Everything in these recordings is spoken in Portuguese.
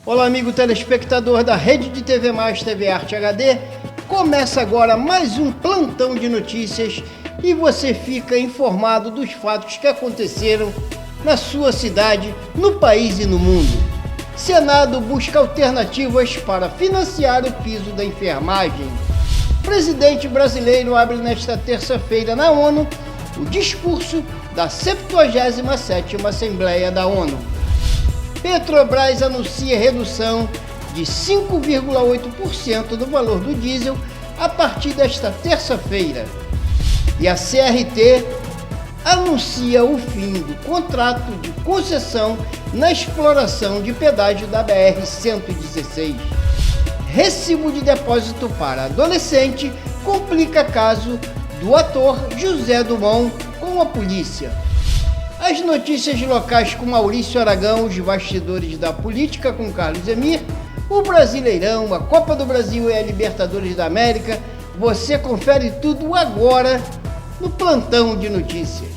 Olá, amigo telespectador da Rede de TV Mais TV Arte HD. Começa agora mais um plantão de notícias e você fica informado dos fatos que aconteceram na sua cidade, no país e no mundo. Senado busca alternativas para financiar o piso da enfermagem. Presidente brasileiro abre nesta terça-feira na ONU o discurso da 77ª Assembleia da ONU. Petrobras anuncia redução de 5,8% do valor do diesel a partir desta terça-feira. E a CRT anuncia o fim do contrato de concessão na exploração de pedágio da BR-116. Recibo de depósito para adolescente complica caso do ator José Dumont com a polícia. As notícias locais com Maurício Aragão, os bastidores da política com Carlos Emir, o Brasileirão, a Copa do Brasil e a Libertadores da América. Você confere tudo agora no Plantão de Notícias.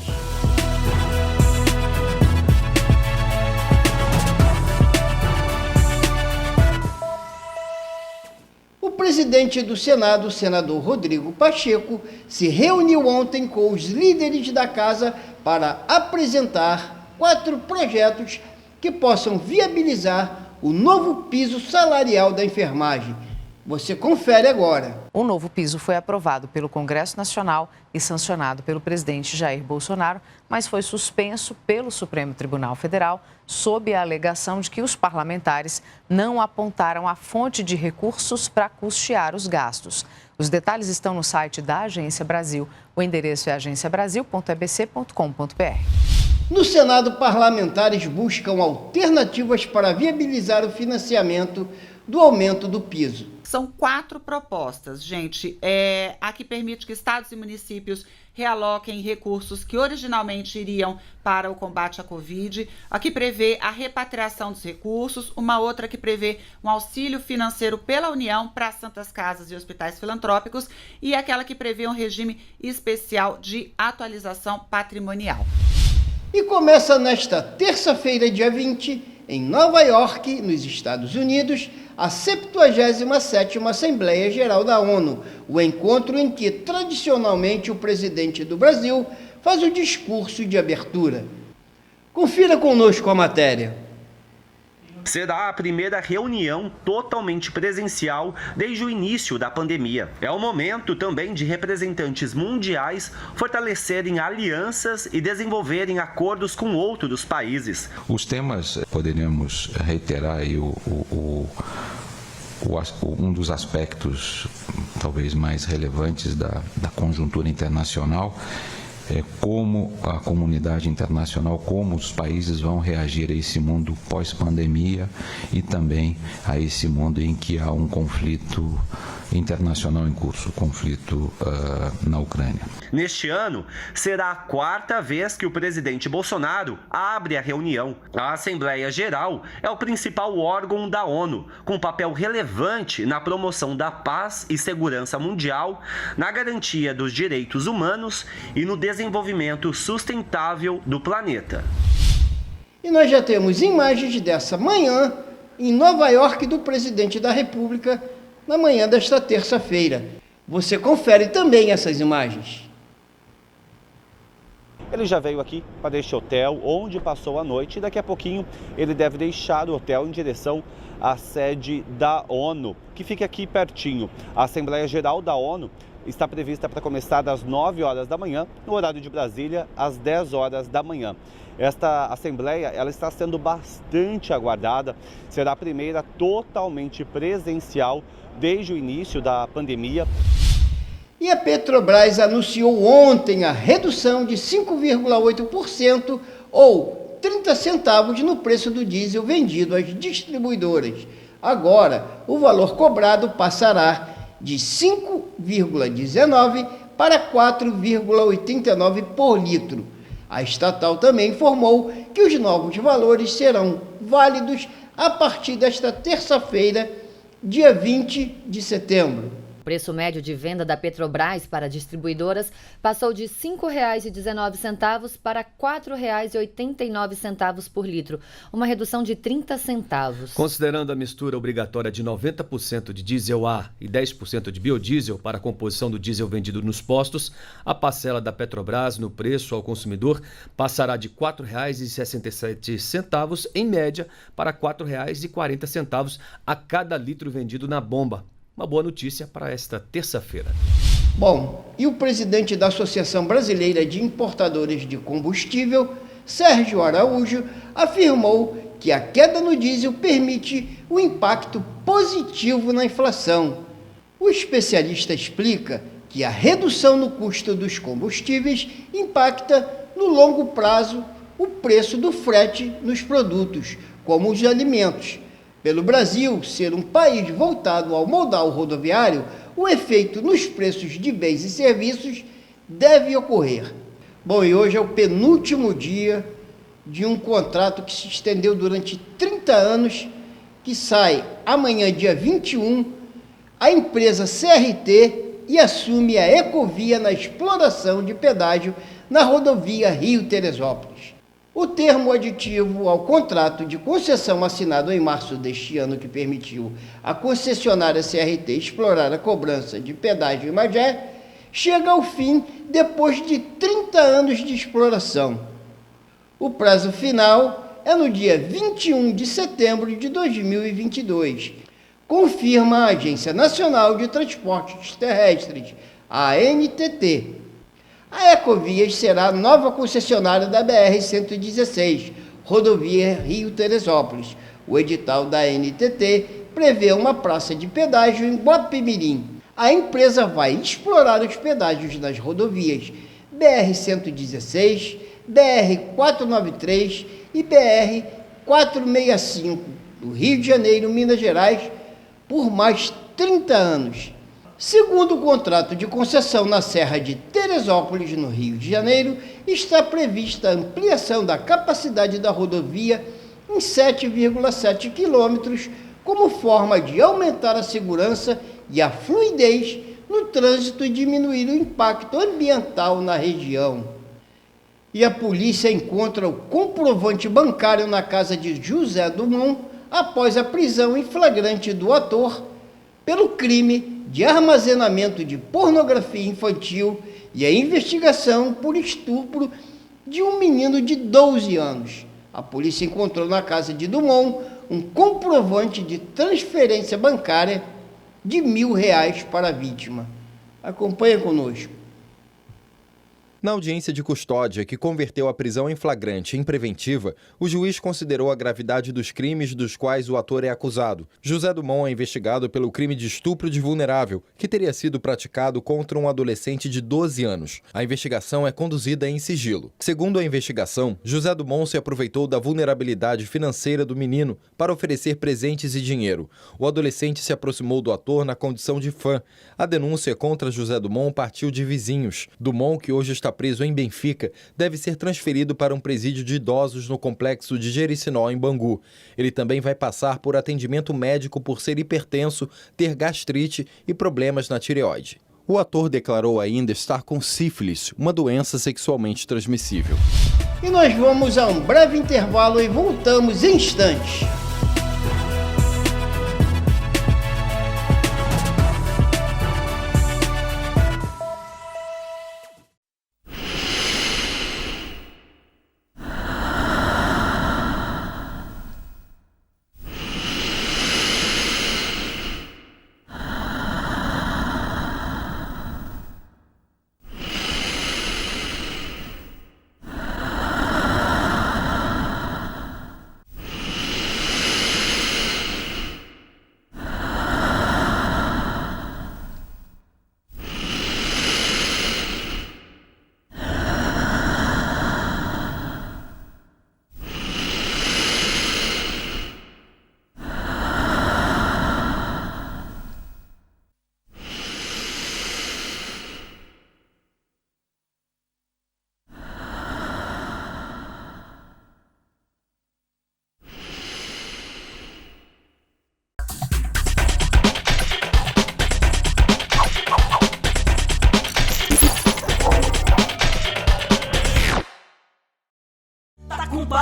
O presidente do Senado, o senador Rodrigo Pacheco, se reuniu ontem com os líderes da casa para apresentar 4 projetos que possam viabilizar o novo piso salarial da enfermagem. Você confere agora. O novo piso foi aprovado pelo Congresso Nacional e sancionado pelo presidente Jair Bolsonaro, mas foi suspenso pelo Supremo Tribunal Federal sob a alegação de que os parlamentares não apontaram a fonte de recursos para custear os gastos. Os detalhes estão no site da Agência Brasil. O endereço é agenciabrasil.ebc.com.br. No Senado, parlamentares buscam alternativas para viabilizar o financiamento do aumento do piso. São 4 propostas, gente. A que permite que estados e municípios realoquem recursos que originalmente iriam para o combate à Covid, a que prevê a repatriação dos recursos, uma outra que prevê um auxílio financeiro pela União para santas casas e hospitais filantrópicos e aquela que prevê um regime especial de atualização patrimonial. E começa nesta terça-feira, dia 20, em Nova York, nos Estados Unidos, a 77ª Assembleia Geral da ONU, o encontro em que, tradicionalmente, o presidente do Brasil faz o discurso de abertura. Confira conosco a matéria. Será a primeira reunião totalmente presencial desde o início da pandemia. É o momento também de representantes mundiais fortalecerem alianças e desenvolverem acordos com outros países. Os temas, poderíamos reiterar aí um dos aspectos talvez mais relevantes da conjuntura internacional é como a comunidade internacional, como os países vão reagir a esse mundo pós-pandemia e também a esse mundo em que há um conflito internacional em curso, conflito na Ucrânia. Neste ano, será a 4ª vez que o presidente Bolsonaro abre a reunião. A Assembleia Geral é o principal órgão da ONU, com papel relevante na promoção da paz e segurança mundial, na garantia dos direitos humanos e no desenvolvimento sustentável do planeta. E nós já temos imagens dessa manhã em Nova York do presidente da República na manhã desta terça-feira. Você confere também essas imagens. Ele já veio aqui para este hotel, onde passou a noite, e daqui a pouquinho ele deve deixar o hotel em direção à sede da ONU, que fica aqui pertinho. A Assembleia Geral da ONU está prevista para começar às 9 horas da manhã, no horário de Brasília, às 10 horas da manhã. Esta Assembleia ela está sendo bastante aguardada, será a primeira totalmente presencial desde o início da pandemia. E a Petrobras anunciou ontem a redução de 5,8% ou 30 centavos no preço do diesel vendido às distribuidoras. Agora, o valor cobrado passará de 5,19 para 4,89 por litro. A estatal também informou que os novos valores serão válidos a partir desta terça-feira, dia 20 de setembro. O preço médio de venda da Petrobras para distribuidoras passou de R$ 5,19 para R$ 4,89 por litro, uma redução de 30 centavos. Considerando a mistura obrigatória de 90% de diesel A e 10% de biodiesel para a composição do diesel vendido nos postos, a parcela da Petrobras no preço ao consumidor passará de R$ 4,67 em média para R$ 4,40 a cada litro vendido na bomba. Uma boa notícia para esta terça-feira. Bom, e o presidente da Associação Brasileira de Importadores de Combustível, Sérgio Araújo, afirmou que a queda no diesel permite um impacto positivo na inflação. O especialista explica que a redução no custo dos combustíveis impacta, no longo prazo, o preço do frete nos produtos, como os alimentos. Pelo Brasil ser um país voltado ao modal rodoviário, o efeito nos preços de bens e serviços deve ocorrer. Bom, e hoje é o penúltimo dia de um contrato que se estendeu durante 30 anos, que sai amanhã, dia 21, a empresa CRT e assume a Ecovia na exploração de pedágio na rodovia Rio-Teresópolis. O termo aditivo ao contrato de concessão assinado em março deste ano, que permitiu à concessionária CRT explorar a cobrança de pedágio em Magé, chega ao fim depois de 30 anos de exploração. O prazo final é no dia 21 de setembro de 2022, confirma a Agência Nacional de Transportes Terrestres, a ANTT. A Ecovias será a nova concessionária da BR-116, rodovia Rio-Teresópolis. O edital da ANTT prevê uma praça de pedágio em Guapimirim. A empresa vai explorar os pedágios nas rodovias BR-116, BR-493 e BR-465, do Rio de Janeiro, Minas Gerais, por mais 30 anos. Segundo o contrato de concessão na Serra de Teresópolis, no Rio de Janeiro, está prevista a ampliação da capacidade da rodovia em 7,7 quilômetros, como forma de aumentar a segurança e a fluidez no trânsito e diminuir o impacto ambiental na região. E a polícia encontra o comprovante bancário na casa de José Dumont após a prisão em flagrante do ator pelo crime de armazenamento de pornografia infantil e a investigação por estupro de um menino de 12 anos. A polícia encontrou na casa de Dumont um comprovante de transferência bancária de R$1.000 para a vítima. Acompanhe conosco. Na audiência de custódia, que converteu a prisão em flagrante em preventiva, o juiz considerou a gravidade dos crimes dos quais o ator é acusado. José Dumont é investigado pelo crime de estupro de vulnerável, que teria sido praticado contra um adolescente de 12 anos. A investigação é conduzida em sigilo. Segundo a investigação, José Dumont se aproveitou da vulnerabilidade financeira do menino para oferecer presentes e dinheiro. O adolescente se aproximou do ator na condição de fã. A denúncia contra José Dumont partiu de vizinhos. Dumont, que hoje está preso em Benfica, deve ser transferido para um presídio de idosos no complexo de Jericinó, em Bangu. Ele também vai passar por atendimento médico por ser hipertenso, ter gastrite e problemas na tireoide. O ator declarou ainda estar com sífilis, uma doença sexualmente transmissível. E nós vamos a um breve intervalo e voltamos em instantes.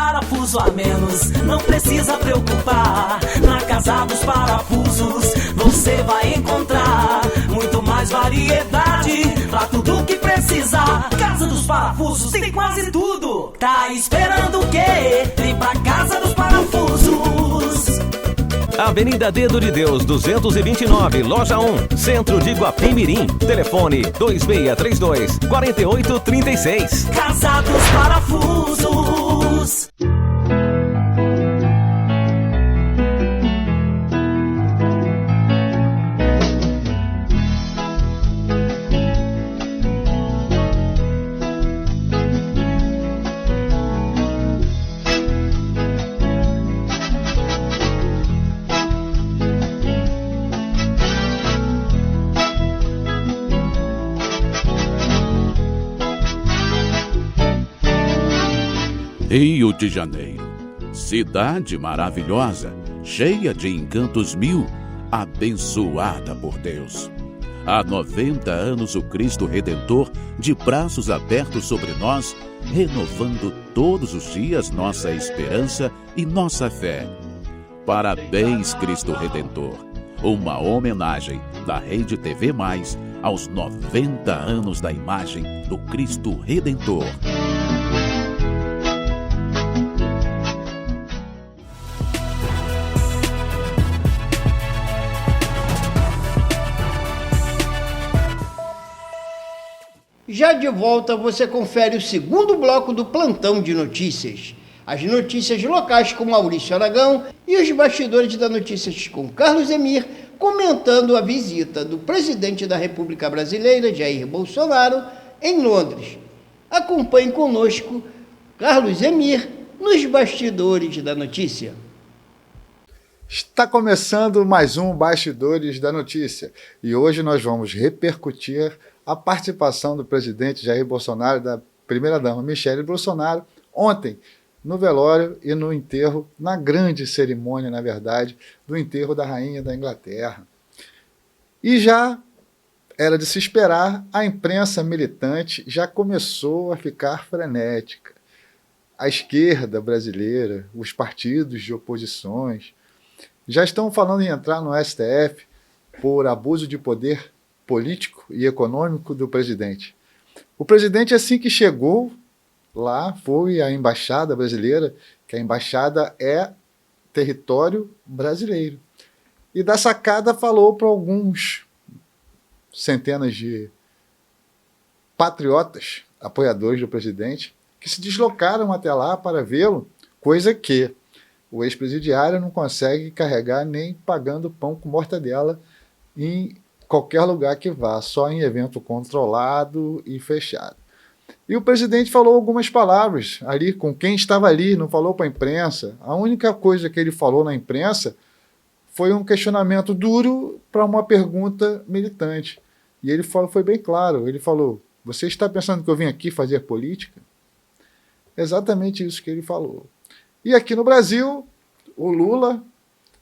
parafuso a menos, não precisa preocupar. Na Casa dos Parafusos você vai encontrar muito mais variedade pra tudo que precisar. Casa dos Parafusos tem quase tudo. Tá esperando o quê? Vem pra Casa dos Parafusos. Avenida Dedo de Deus, 229, Loja 1, Centro de Guapimirim. Telefone 2632-4836. Casa dos Parafusos. Rio de Janeiro, cidade maravilhosa, cheia de encantos mil, abençoada por Deus. Há 90 anos o Cristo Redentor, de braços abertos sobre nós, renovando todos os dias nossa esperança e nossa fé. Parabéns, Cristo Redentor! Uma homenagem da Rede TV Mais aos 90 anos da imagem do Cristo Redentor. Já de volta, você confere o segundo bloco do Plantão de Notícias. As notícias locais com Maurício Aragão e os bastidores da Notícias com Carlos Emir, comentando a visita do presidente da República Brasileira, Jair Bolsonaro, em Londres. Acompanhe conosco Carlos Emir nos bastidores da notícia. Está começando mais um Bastidores da Notícia e hoje nós vamos repercutir a participação do presidente Jair Bolsonaro e da primeira-dama Michele Bolsonaro ontem no velório e no enterro, na grande cerimônia, na verdade, do enterro da rainha da Inglaterra. E já era de se esperar, a imprensa militante já começou a ficar frenética. A esquerda brasileira, os partidos de oposições, já estão falando em entrar no STF por abuso de poder político e econômico do presidente. O presidente, assim que chegou lá, foi à embaixada brasileira, que a embaixada é território brasileiro. E da sacada falou para alguns centenas de patriotas, apoiadores do presidente, que se deslocaram até lá para vê-lo, coisa que o ex-presidiário não consegue carregar nem pagando pão com mortadela em qualquer lugar que vá, só em evento controlado e fechado. E o presidente falou algumas palavras ali com quem estava ali, não falou para a imprensa. A única coisa que ele falou na imprensa foi um questionamento duro para uma pergunta militante. E ele foi bem claro, ele falou: você está pensando que eu vim aqui fazer política? Exatamente isso que ele falou. E aqui no Brasil, o Lula,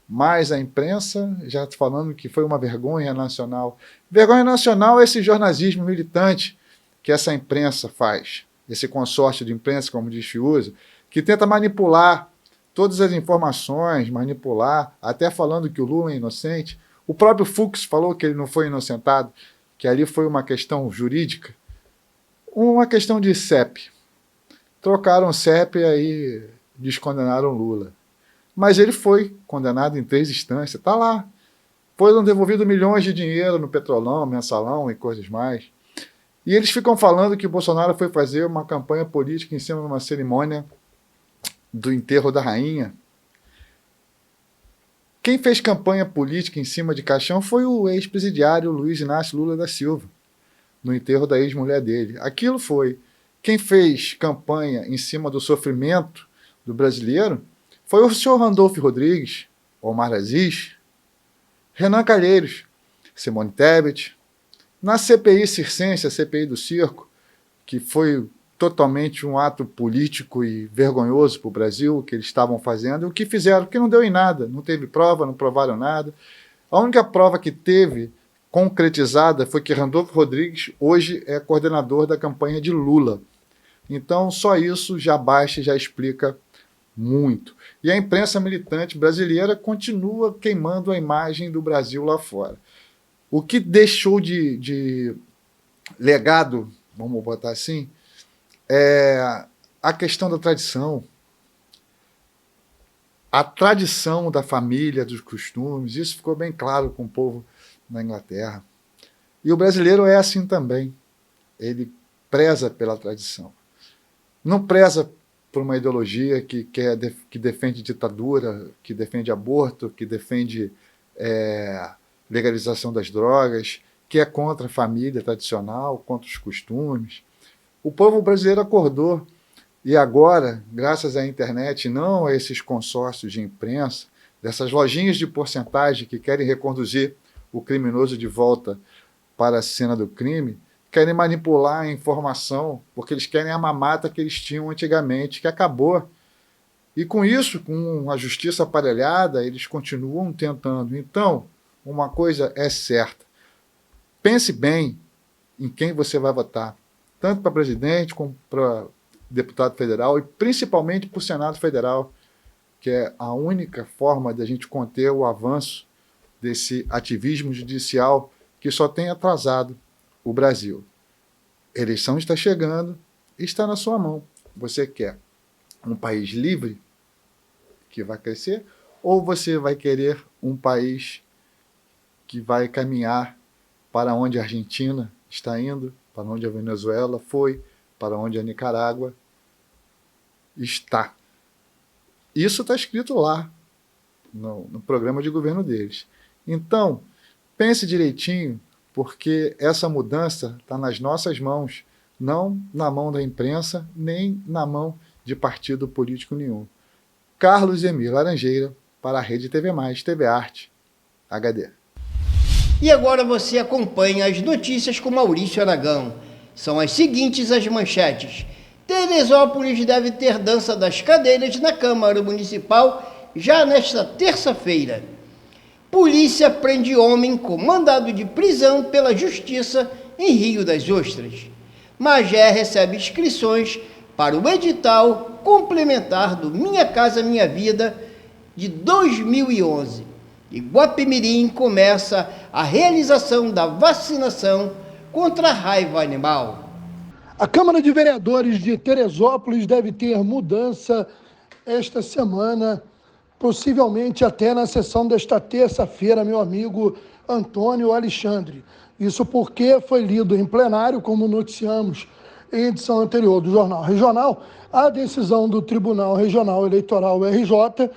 mais a imprensa, já falando que foi uma vergonha nacional. Vergonha nacional é esse jornalismo militante que essa imprensa faz, esse consórcio de imprensa, como diz Fiuza, que tenta manipular todas as informações, manipular, até falando que o Lula é inocente. O próprio Fux falou que ele não foi inocentado, que ali foi uma questão jurídica, uma questão de CEP. Trocaram o CEP e aí descondenaram Lula. Mas ele foi condenado em 3 instâncias, está lá. Foram devolvidos milhões de dinheiro no Petrolão, Mensalão e coisas mais. E eles ficam falando que o Bolsonaro foi fazer uma campanha política em cima de uma cerimônia do enterro da rainha. Quem fez campanha política em cima de caixão foi o ex-presidiário Luiz Inácio Lula da Silva, no enterro da ex-mulher dele. Aquilo foi. Quem fez campanha em cima do sofrimento do brasileiro foi o senhor Randolfo Rodrigues, Omar Aziz, Renan Calheiros, Simone Tebet. Na CPI circense, a CPI do circo, que foi totalmente um ato político e vergonhoso para o Brasil, o que eles estavam fazendo, e o que fizeram, que não deu em nada, não teve prova, não provaram nada. A única prova que teve concretizada foi que Randolfo Rodrigues hoje é coordenador da campanha de Lula. Então, só isso já basta e já explica muito. E a imprensa militante brasileira continua queimando a imagem do Brasil lá fora. O que deixou de legado, vamos botar assim, é a questão da tradição. A tradição da família, dos costumes, isso ficou bem claro com o povo na Inglaterra. E o brasileiro é assim também. Ele preza pela tradição. Não preza por uma ideologia que defende ditadura, que defende aborto, que defende legalização das drogas, que é contra a família tradicional, contra os costumes. O povo brasileiro acordou e agora, graças à internet, não a esses consórcios de imprensa, dessas lojinhas de porcentagem que querem reconduzir o criminoso de volta para a cena do crime, querem manipular a informação, porque eles querem a mamata que eles tinham antigamente, que acabou. E com isso, com a justiça aparelhada, eles continuam tentando. Então, uma coisa é certa. Pense bem em quem você vai votar, tanto para presidente como para deputado federal e principalmente para o Senado Federal, que é a única forma de a gente conter o avanço desse ativismo judicial que só tem atrasado o Brasil. A eleição está chegando e está na sua mão. Você quer um país livre que vai crescer ou você vai querer um país que vai caminhar para onde a Argentina está indo, para onde a Venezuela foi, para onde a Nicarágua está? Isso está escrito lá, no programa de governo deles. Então, pense direitinho, porque essa mudança está nas nossas mãos, não na mão da imprensa, nem na mão de partido político nenhum. Carlos Emir Laranjeira, para a Rede TV+, TV Arte, HD. E agora você acompanha as notícias com Maurício Aragão. São as seguintes as manchetes. Teresópolis deve ter dança das cadeiras na Câmara Municipal já nesta terça-feira. Polícia prende homem com mandado de prisão pela Justiça em Rio das Ostras. Magé recebe inscrições para o edital complementar do Minha Casa Minha Vida de 2011. E Guapimirim começa a realização da vacinação contra a raiva animal. A Câmara de Vereadores de Teresópolis deve ter mudança esta semana, possivelmente até na sessão desta terça-feira, meu amigo Antônio Alexandre. Isso porque foi lido em plenário, como noticiamos em edição anterior do Jornal Regional, a decisão do Tribunal Regional Eleitoral RJ,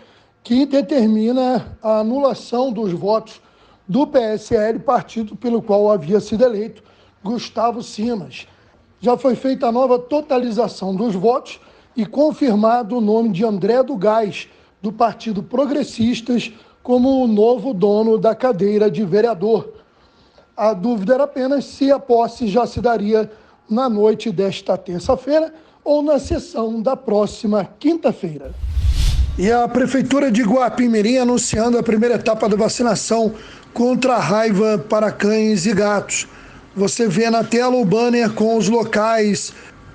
que determina a anulação dos votos do PSL, partido pelo qual havia sido eleito Gustavo Simas. Já foi feita a nova totalização dos votos e confirmado o nome de André do Gás, do Partido Progressistas, como o novo dono da cadeira de vereador. A dúvida era apenas se a posse já se daria na noite desta terça-feira ou na sessão da próxima quinta-feira. E a Prefeitura de Guapimirim anunciando a primeira etapa da vacinação contra a raiva para cães e gatos. Você vê na tela o banner com os locais.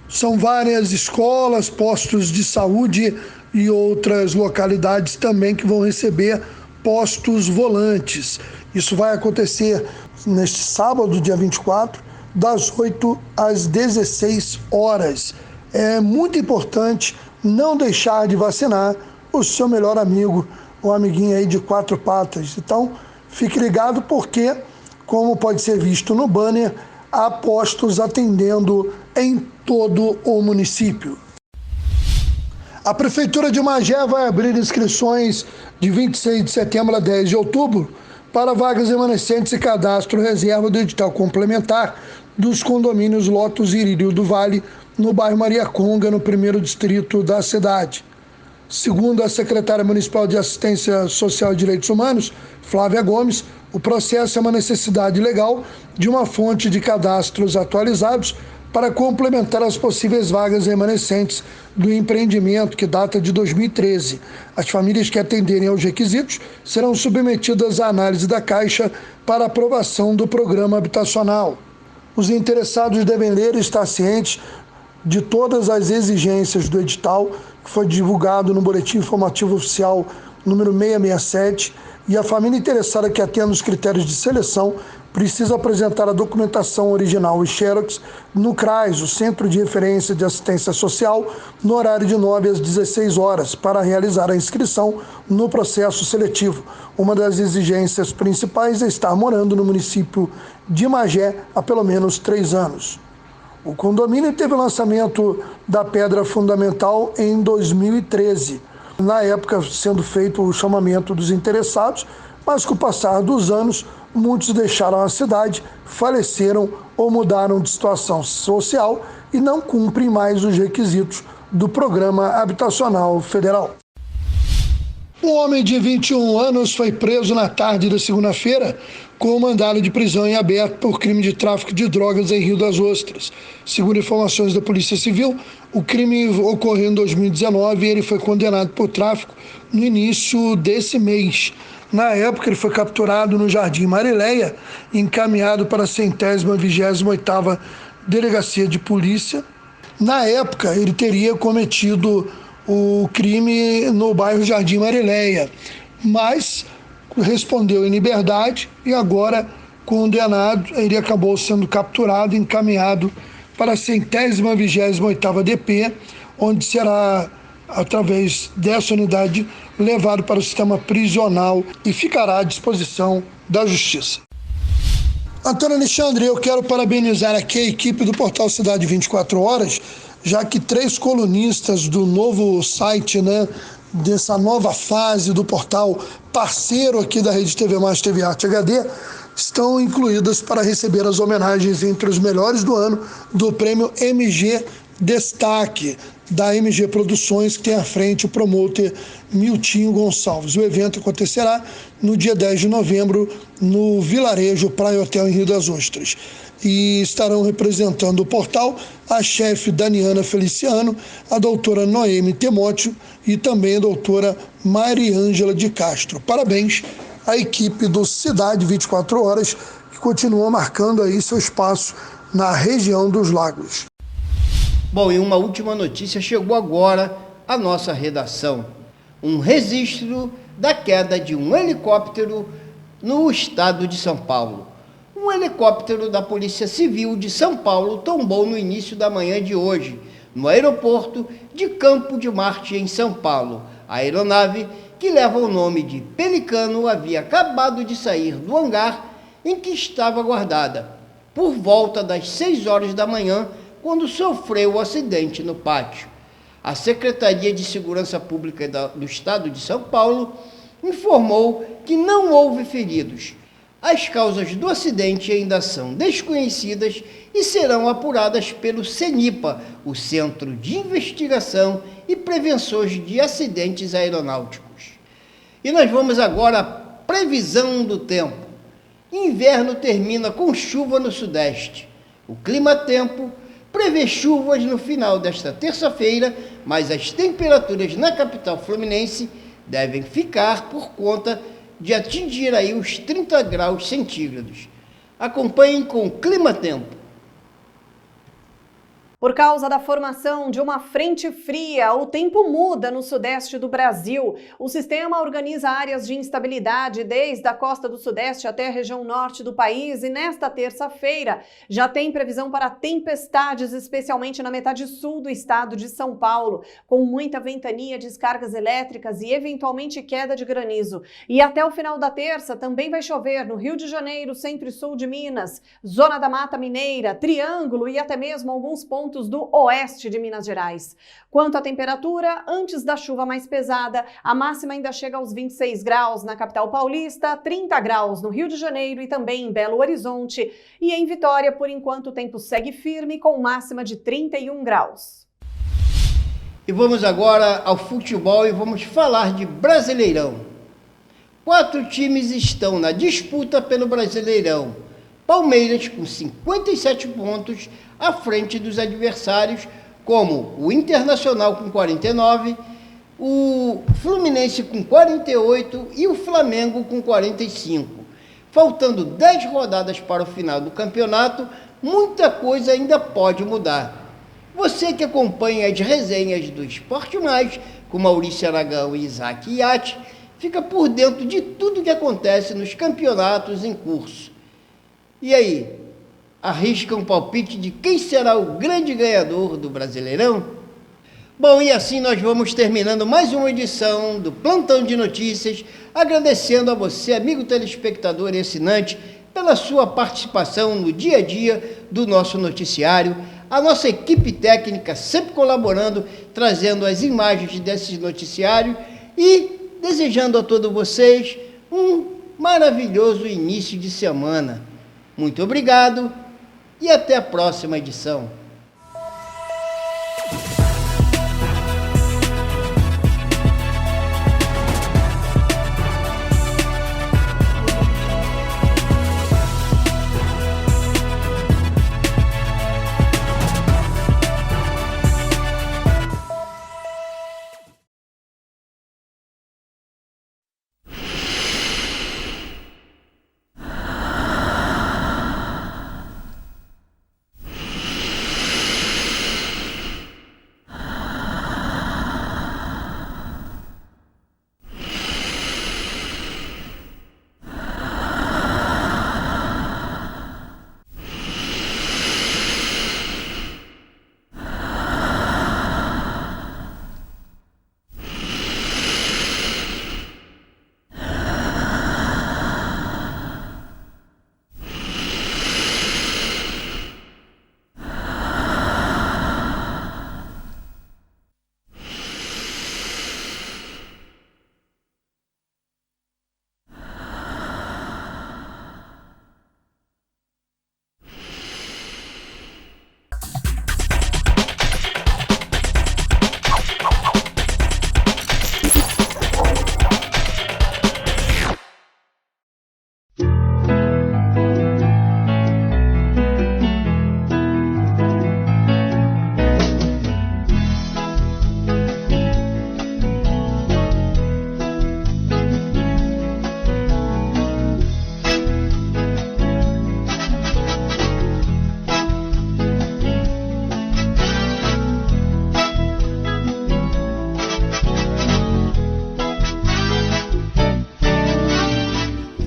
São várias escolas, postos de saúde e outras localidades também que vão receber postos volantes. Isso vai acontecer neste sábado, dia 24, das 8 às 16 horas. É muito importante não deixar de vacinar o seu melhor amigo, o amiguinho aí de quatro patas. Então, fique ligado porque, como pode ser visto no banner, há postos atendendo em todo o município. A Prefeitura de Magé vai abrir inscrições de 26 de setembro a 10 de outubro para vagas remanescentes e cadastro reserva do edital complementar dos condomínios Lotus e Irírio do Vale, no bairro Maria Conga, no 1º distrito da cidade. Segundo a secretária municipal de Assistência Social e Direitos Humanos, Flávia Gomes, o processo é uma necessidade legal de uma fonte de cadastros atualizados para complementar as possíveis vagas remanescentes do empreendimento, que data de 2013. As famílias que atenderem aos requisitos serão submetidas à análise da Caixa para aprovação do programa habitacional. Os interessados devem ler e estar cientes de todas as exigências do edital, que foi divulgado no Boletim Informativo Oficial número 667, e a família interessada que atenda os critérios de seleção precisa apresentar a documentação original e xerox no CRAS, o Centro de Referência de Assistência Social, no horário de 9 às 16 horas, para realizar a inscrição no processo seletivo. Uma das exigências principais é estar morando no município de Magé há pelo menos 3 anos. O condomínio teve o lançamento da pedra fundamental em 2013, na época sendo feito o chamamento dos interessados, mas com o passar dos anos, muitos deixaram a cidade, faleceram ou mudaram de situação social e não cumprem mais os requisitos do Programa Habitacional Federal. Um homem de 21 anos foi preso na tarde da segunda-feira com mandado de prisão em aberto por crime de tráfico de drogas em Rio das Ostras. Segundo informações da Polícia Civil, o crime ocorreu em 2019 e ele foi condenado por tráfico no início desse mês. Na época, ele foi capturado no Jardim Marileia e encaminhado para a 128ª Delegacia de Polícia. Na época, ele teria cometido o crime no bairro Jardim Marileia, mas respondeu em liberdade e agora, condenado, ele acabou sendo capturado e encaminhado para a 128ª DP, onde será, através dessa unidade, levado para o sistema prisional e ficará à disposição da Justiça. Antônio Alexandre, eu quero parabenizar aqui a equipe do Portal Cidade 24 Horas, já que 3 colunistas do novo site, dessa nova fase do portal, parceiro aqui da Rede TV Mais TV Arte HD, estão incluídas para receber as homenagens entre os melhores do ano do prêmio MG Destaque, da MG Produções, que tem à frente o promotor Miltinho Gonçalves. O evento acontecerá no dia 10 de novembro no Vilarejo Praia Hotel em Rio das Ostras. E estarão representando o portal a chefe Daniana Feliciano, a doutora Noemi Temóteo e também a doutora Mariângela de Castro. Parabéns à equipe do Cidade 24 Horas, que continua marcando aí seu espaço na região dos Lagos. Bom, e uma última notícia chegou agora à nossa redação. Um registro da queda de um helicóptero no estado de São Paulo. Um helicóptero da Polícia Civil de São Paulo tombou no início da manhã de hoje, no aeroporto de Campo de Marte, em São Paulo. A aeronave, que leva o nome de Pelicano, havia acabado de sair do hangar em que estava guardada, por volta das 6 horas da manhã, quando sofreu o acidente no pátio. A Secretaria de Segurança Pública do Estado de São Paulo informou que não houve feridos. As causas do acidente ainda são desconhecidas e serão apuradas pelo CENIPA, o Centro de Investigação e Prevenções de Acidentes Aeronáuticos. E nós vamos agora à previsão do tempo. Inverno termina com chuva no sudeste. O clima-tempo prevê chuvas no final desta terça-feira, mas as temperaturas na capital fluminense devem ficar por conta de atingir aí os 30 graus centígrados. Acompanhem com o clima-tempo. Por causa da formação de uma frente fria, o tempo muda no sudeste do Brasil. O sistema organiza áreas de instabilidade desde a costa do sudeste até a região norte do país e nesta terça-feira já tem previsão para tempestades, especialmente na metade sul do estado de São Paulo, com muita ventania, descargas elétricas e eventualmente queda de granizo. E até o final da terça também vai chover no Rio de Janeiro, centro e sul de Minas, zona da Mata Mineira, Triângulo e até mesmo alguns pontos do oeste de Minas Gerais. Quanto à temperatura, antes da chuva mais pesada, a máxima ainda chega aos 26 graus na capital paulista, 30 graus no Rio de Janeiro e também em Belo Horizonte. E em Vitória, por enquanto, o tempo segue firme com máxima de 31 graus. E vamos agora ao futebol e vamos falar de Brasileirão. 4 times estão na disputa pelo Brasileirão. Palmeiras com 57 pontos à frente dos adversários, como o Internacional com 49, o Fluminense com 48 e o Flamengo com 45. Faltando 10 rodadas para o final do campeonato, muita coisa ainda pode mudar. Você que acompanha as resenhas do Esporte Mais, com Maurício Aragão e Isaac Iatti, fica por dentro de tudo que acontece nos campeonatos em curso. E aí, arrisca um palpite de quem será o grande ganhador do Brasileirão? Bom, e assim nós vamos terminando mais uma edição do Plantão de Notícias, agradecendo a você, amigo telespectador e assinante, pela sua participação no dia a dia do nosso noticiário, a nossa equipe técnica sempre colaborando, trazendo as imagens desses noticiários e desejando a todos vocês um maravilhoso início de semana. Muito obrigado e até a próxima edição.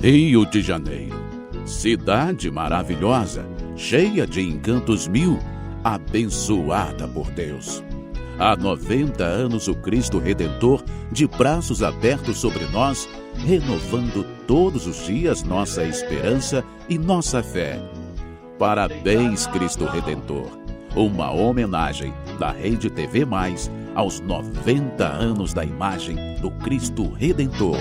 Rio de Janeiro, cidade maravilhosa, cheia de encantos mil, abençoada por Deus. Há 90 anos o Cristo Redentor, de braços abertos sobre nós, renovando todos os dias nossa esperança e nossa fé. Parabéns, Cristo Redentor. Uma homenagem da Rede TV Mais aos 90 anos da imagem do Cristo Redentor.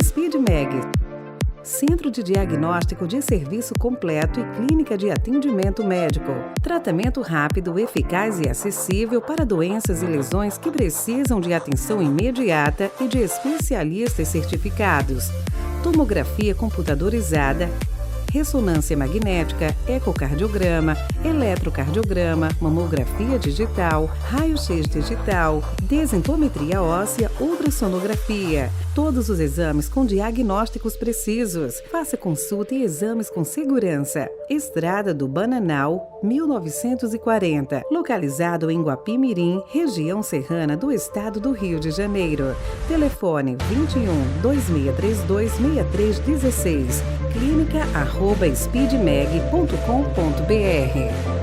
SpeedMeg, Centro de Diagnóstico de Serviço Completo e Clínica de Atendimento Médico. Tratamento rápido, eficaz e acessível para doenças e lesões que precisam de atenção imediata e de especialistas certificados. Tomografia computadorizada, ressonância magnética, ecocardiograma, eletrocardiograma, mamografia digital, raio-x digital, densitometria óssea, ultrassonografia. Todos os exames com diagnósticos precisos. Faça consulta e exames com segurança. Estrada do Bananal, 1940. Localizado em Guapimirim, região serrana do estado do Rio de Janeiro. Telefone 21-2632-6316. clínica@speedmeg.com.br.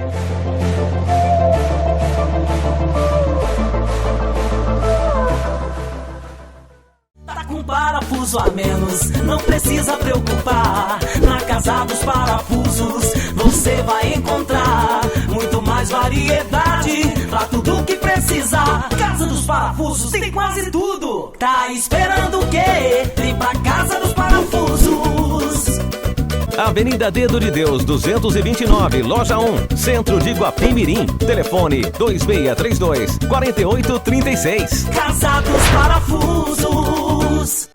Parafuso a menos, não precisa preocupar. Na Casa dos Parafusos você vai encontrar muito mais variedade pra tudo que precisar. Casa dos Parafusos tem quase tudo. Tá esperando o quê? Vem pra Casa dos Parafusos. Avenida Dedo de Deus, 229, Loja 1, Centro de Guapimirim. Telefone 2632-4836. Casa dos Parafusos.